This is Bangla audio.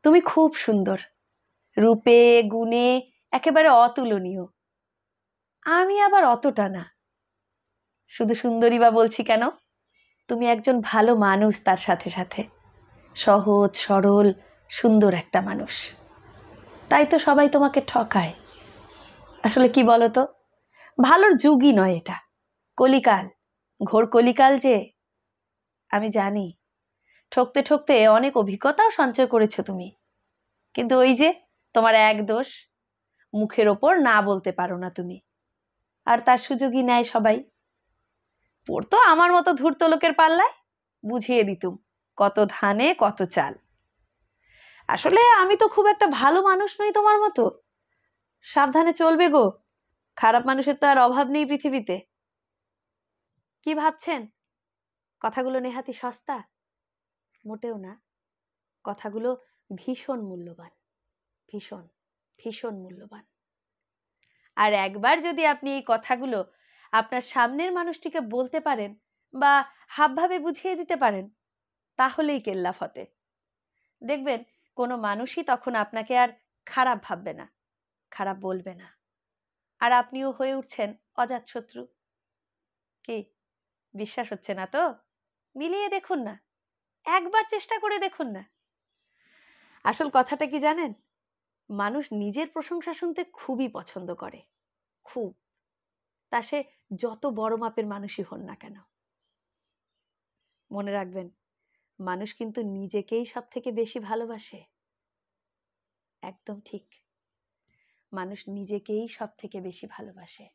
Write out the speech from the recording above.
তুমি খুব সুন্দর, রূপে গুণে একেবারে অতুলনীয়। আমি আবার অতটা না। শুধু সুন্দরী বা বলছি কেন, তুমি একজন ভালো মানুষ, তার সাথে সাথে সহজ সরল সুন্দর একটা মানুষ। তাই তো সবাই তোমাকে ঠকায়। আসলে কি বলো তো, ভালোর যুগই নয় এটা, কলিকাল, ঘোর কলিকাল যে। আমি জানি ঠকতে ঠকতে অনেক অভিজ্ঞতাও সঞ্চয় করেছো তুমি, কিন্তু ওই যে তোমার এক দোষ, মুখের ওপর না বলতে পারো না তুমি, আর তার সুযোগই নেয় সবাই। পড়তো আমার মতো ধূর্ত লোকের পাল্লায়, বুঝিয়ে দিতুম কত ধানে কত চাল। আসলে আমি তো খুব একটা ভালো মানুষ নই তোমার মতো। সাবধানে চলবে গো, খারাপ মানুষের তো আর অভাব নেই পৃথিবীতে। কি ভাবছেন কথাগুলো নেহাতি সস্তা? মোটেও না, কথাগুলো ভীষণ মূল্যবান, ভীষণ ভীষণ মূল্যবান। আর একবার যদি আপনি এই কথাগুলো আপনার সামনের মানুষটিকে বলতে পারেন বা হাবভাবে বুঝিয়ে দিতে পারেন, তাহলেই কেল্লা ফতে। দেখবেন কোনো মানুষই তখন আপনাকে আর খারাপ ভাববে না, খারাপ বলবে না, আর আপনিও হয়ে উঠছেন অজাতশত্রু। কি বিশ্বাস হচ্ছে না তো? মিলিয়ে দেখুন না, একবার চেষ্টা করে দেখুন না। আসল কথাটা কি জানেন, মানুষ নিজের প্রশংসা শুনতে খুবই পছন্দ করে, খুব। তা সে যত বড় মাপের মানুষই হন না কেন। মনে রাখবেন, মানুষ কিন্তু নিজেকেই সব থেকে বেশি ভালোবাসে। একদম ঠিক, মানুষ নিজেকেই সব থেকে বেশি ভালোবাসে।